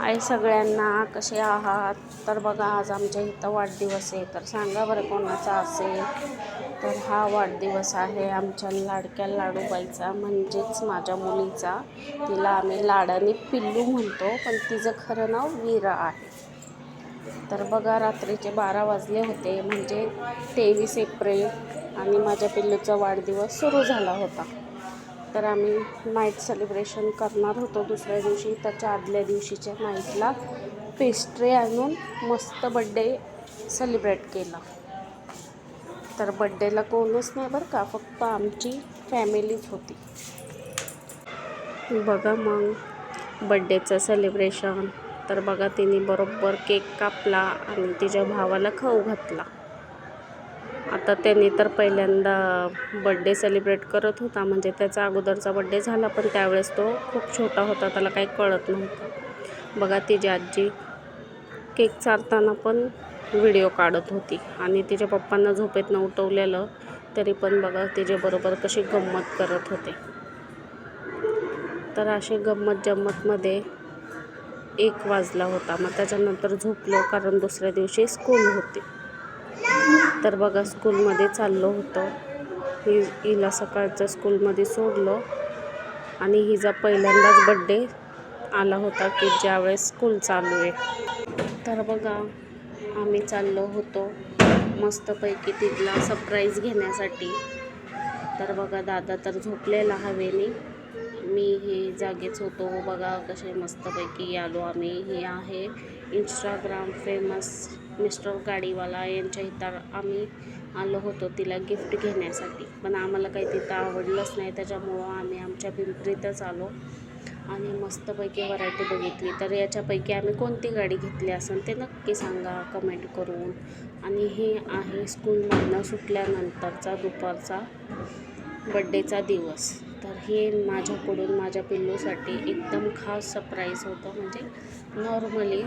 हाय सगळ्यांना, कसे आहात? तर बघा, आज आमच्या इथं वाढदिवस आहे. तर सांगा बरं कोणाचा असेल. तर हा वाढदिवस आहे आमच्या लाडक्या लाडूबाईचा, म्हणजेच माझ्या मुलीचा. तिला आम्ही लाडाने पिल्लू म्हणतो, पण तिचं खरं नाव वीरा आहे. तर बघा, रात्रीचे 12 वाजले होते, म्हणजे 23 एप्रिल, आणि माझ्या पिल्लूचा वाढदिवस सुरू झाला होता. तर आम्ही नाईट सेलिब्रेशन करणार होतो दुसऱ्या दिवशी. त्याच्या आदल्या दिवशीच्या नाईटला पेस्ट्री आणून मस्त बड्डे सेलिब्रेट केला. तर बड्डेला कोणच नाही बरं का, फक्त आमची फॅमिलीच होती. बघा मग बड्डेचं सेलिब्रेशन. तर बघा, तिने बरोबर केक कापला आणि तिच्या भावाला खाऊ घातला. आता त्यांनी तर पहिल्यांदा बड्डे सेलिब्रेट करत होता, म्हणजे त्याचा अगोदरचा बड्डे झाला, पण त्यावेळेस तो खूप छोटा होता, त्याला काही कळत नव्हतं. बघा, तिची आजी केक चालताना पण व्हिडिओ काढत होती आणि तिच्या पप्पांना झोपेतनं उठवलेलं, तरी पण बघा तिच्याबरोबर कशी गंमत करत होते. तर असे गंमत-जम्मतमध्ये 1 वाजला होता. मग त्याच्यानंतर झोपलो, कारण दुसऱ्या दिवशी स्कूल होती. तर बघा, स्कूलमध्ये चाललो होतो. हिला सकाळचं स्कूलमध्ये सोडलो आणि हिचा पहिल्यांदाच बड्डे आला होता की ज्यावेळेस स्कूल चालू आहे. तर बघा, आम्ही चाललो होतो मस्तपैकी तिला सरप्राईज घेण्यासाठी. तर बघा, दादा तर झोपलेला हवेने, मी हे जागेच होतो. बघा कसे मस्तपैकी आलो आम्ही. हे आहे इंस्टाग्राम फेमस मिस्टर गाडीवाला, यांच्या इथं आम्ही आलो होतो तिला गिफ्ट घेण्यासाठी. पण आम्हाला काही तिथं आवडलंच नाही, त्याच्यामुळं आम्ही आमच्या पिंपरीतच आलो आणि मस्तपैकी व्हरायटी बघितली. तर याच्यापैकी आम्ही कोणती गाडी घेतली असेल ते नक्की सांगा कमेंट करून. आणि हे आहे स्कूलमधनं सुटल्यानंतरचा दुपारचा बड्डेचा दिवस. तर हे माझ्याकडून माझ्या पिल्लूसाठी एकदम खास सरप्राईज होतं. म्हणजे नॉर्मली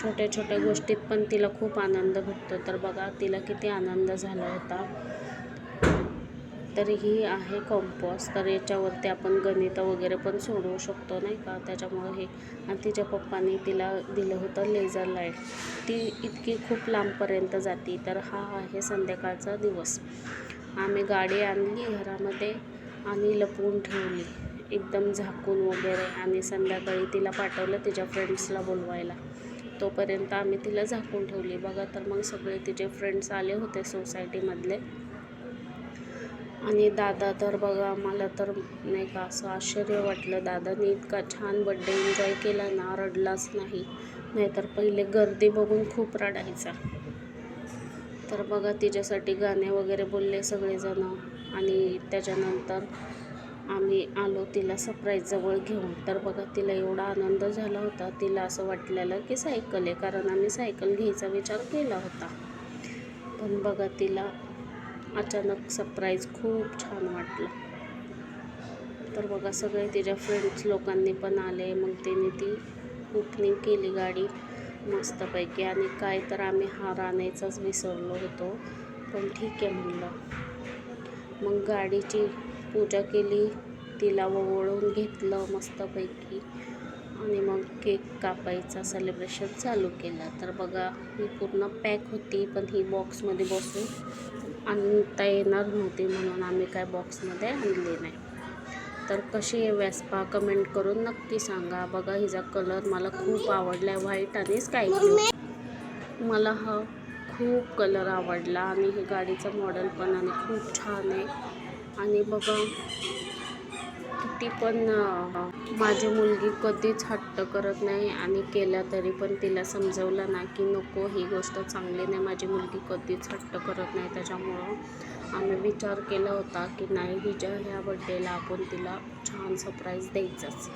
छोट्या छोट्या गोष्टीत पण तिला खूप आनंद भेटतो. तर बघा तिला किती आनंद झाला होता. तर ही आहे कंपास. तर याच्यावरती आपण गणितं वगैरे पण सोडवू शकतो, नाही का, त्याच्यामुळं हे. आणि तिच्या पप्पांनी तिला दिलं होतं लेझर लाईट. ती इतकी खूप लांबपर्यंत जाती. तर हा आहे संध्याकाळचा दिवस. आम्ही गाडी आणली घरामध्ये आणि लपवून ठेवली एकदम झाकून वगैरे, आणि संध्याकाळी तिला पाठवलं तिच्या फ्रेंड्सला बोलवायला. तोपर्यंत आम्ही तिला झाकून ठेवली. बघा, तर मग सगळे तिचे फ्रेंड्स आले होते सोसायटीमधले. आणि दादा तर बघा, मला तर नाही का असं आश्चर्य वाटलं, दादाने इतका छान बड्डे एन्जॉय केला ना, रडलाच नाही. नाहीतर पहिले गर्दी बघून खूप रडायचा. तर बघा, तिच्यासाठी गाणे वगैरे बोलले सगळेजण. आणि त्याच्यानंतर आम्ही आलो तिला सरप्राईज जवळ घेऊन. तर बघा, तिला एवढा आनंद झाला होता, तिला असं वाटलेलं की सायकल आहे, कारण आम्ही सायकल घ्यायचा विचार केला होता. पण बघा, तिला अचानक सरप्राईज खूप छान वाटलं. तर बघा, सगळे तिच्या फ्रेंड्स लोकांनी पण आले. मग तिने ती ओपनिंग केली गाडी मस्तपैकी. आणि काय तर आम्ही हार आणायचाच विसरलो होतो, पण ठीक आहे म्हणलं. मग गाडीची पूजा केली, तिला ओवाळून घेतलं मस्तपैकी, आणि मग केक कापायचा सेलिब्रेशन चालू केलं. तर बघा, ही पूर्ण पॅक होती, पण ही बॉक्समध्ये बसून आणता येणार नव्हती, म्हणून आम्ही काय बॉक्समध्ये आणली नाही. तर कशी आहे वेस्पा कमेंट करून नक्की सांगा. बघा, हिचा कलर मला खूप आवडला आहे, व्हाईट आणि स्काय ब्लू. मला हा खूप कलर आवडला. आणि हे गाडीचं मॉडेल पण आणि खूप छान आहे. आणि बघा, किती पण माझी मुलगी कधीच हट्ट करत नाही, आणि केला तरी पण तिला समजवलं ना की नको, ही गोष्ट चांगली नाही. माझी मुलगी कधीच हट्ट करत नाही. त्याच्यामुळं आम्ही विचार केला होता की नाही, हिच्या ह्या बड्डेला आपण तिला छान सरप्राईज द्यायचंच.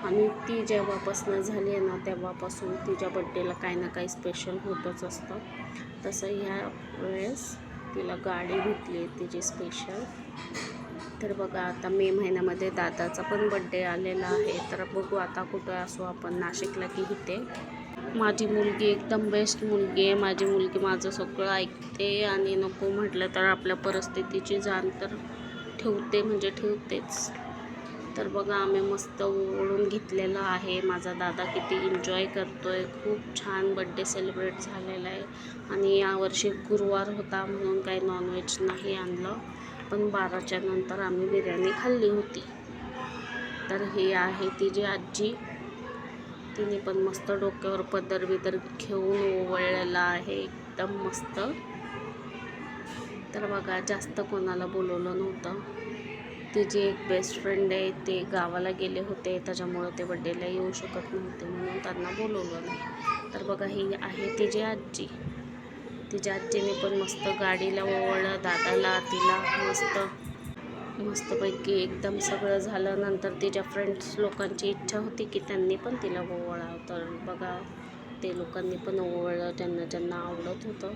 आणि ती जेव्हापासून झाली आहे ना, तेव्हापासून तिच्या बड्डेला काही ना काही स्पेशल होतच असतं. तसं ह्या वेळेस तिला गाडी घेतली आहे तिची स्पेशल. तर बघा, आता मे महिन्यामध्ये दादाचा पण बड्डे आलेला आहे. तर बघू आता कुठं असू आपण, नाशिकला की इथे. माझी मुलगी एकदम बेस्ट मुलगी आहे. माझी मुलगी माझं सगळं ऐकते, आणि नको म्हटलं तर आपल्या परिस्थितीची जाण तर ठेवते, म्हणजे ठेवतेच. तर बघा आम्ही मस्त ओढून घेतलेलं आहे. माझा दादा किती एन्जॉय करतोय. खूप छान बड्डे सेलिब्रेट झालेला आहे. आणि यावर्षी गुरुवार होता म्हणून काही नॉनव्हेज नाही आणलं, पण 12च्या नंतर आम्ही बिर्याणी खाल्ली होती. तर ही आहे तिची आजी. तिने पण मस्त डोक्यावर पदर बिदर घेऊन ओवळलेला आहे एकदम मस्त. तर बघा जास्त कोणाला बोलवलं नव्हतं. तिची एक बेस्ट फ्रेंड आहे, ते गावाला गेले होते, त्याच्यामुळं ते बड्डेला येऊ शकत नव्हते म्हणून त्यांना बोलवलं नाही. तर बघा ही आहे तिची आजी. तिच्या आजीने पण मस्त गाडीला ओवळलं, दादाला तिला मस्तपैकी एकदम सगळं झालं. नंतर तिच्या फ्रेंड्स लोकांची इच्छा होती की त्यांनी पण तिला ओवाळावं. तर बघा ते लोकांनी पण ओवाळलं ज्यांना ज्यांना आवडत होतं.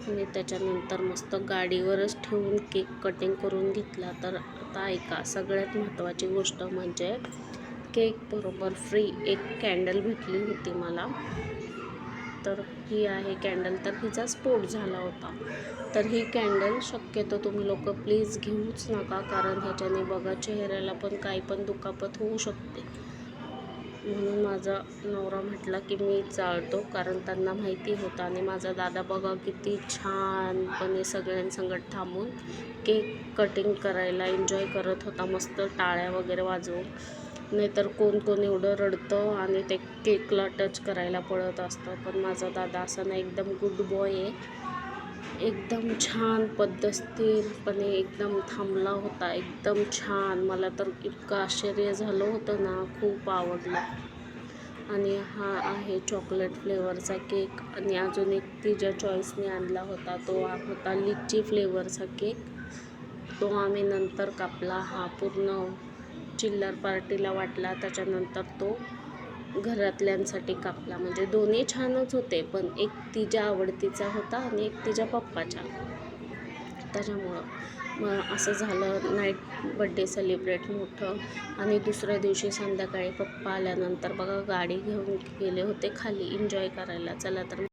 आणि त्याच्यानंतर मस्त गाडीवरच ठेवून केक कटिंग करून घेतला. तर आता ऐका, सगळ्यात महत्त्वाची गोष्ट म्हणजे केक बरोबर फ्री एक कॅन्डल भेटली होती मला. तर ही आहे कॅन्डल. तर हिचा स्फोट झाला होता. तर ही कॅन्डल शक्यतो तुम्ही लोक प्लीज घेऊच नका, कारण ह्याच्याने बघा चेहऱ्याला पण काही पण दुखापत होऊ शकते. म्हणून माझा नवरा म्हटला की मी जाळतो, कारण त्यांना माहिती होतं. आणि माझा दादा बघा किती छानपणे सगळ्यांसंगत थांबून केक कटिंग करायला एन्जॉय करत होता, मस्त टाळ्या वगैरे वाजवून. नाहीतर कोण एवढं रडतं आणि ते केकला टच करायला पळत असतं. पण माझा दादा असा नाही, एकदम गुड बॉय आहे. एकदम छान पद्धतशीरपणे एकदम थांबला होता, एकदम छान. मला तर इतकं आश्चर्य झालं होतं ना, खूप आवडलं. आणि हा आहे चॉकलेट फ्लेवरचा केक. आणि अजून एक तिच्या चॉईसने आणला होता, तो होता लिची फ्लेवरचा केक. तो आम्ही नंतर कापला. हा पूर्ण चिल्लर पार्टीला वाटला, त्याच्यानंतर तो घरातल्यांसाठी कापला. म्हणजे दोन्ही छानच होते, पण एक तिच्या आवडतीचा होता आणि एक तिच्या पप्पाच्या. त्याच्यामुळं मग असं झालं नाईट बड्डे सेलिब्रेट मोठं. आणि दुसऱ्या दिवशी संध्याकाळी पप्पा आल्यानंतर बघा गाडी घेऊन गेले होते खाली एन्जॉय करायला. चला तर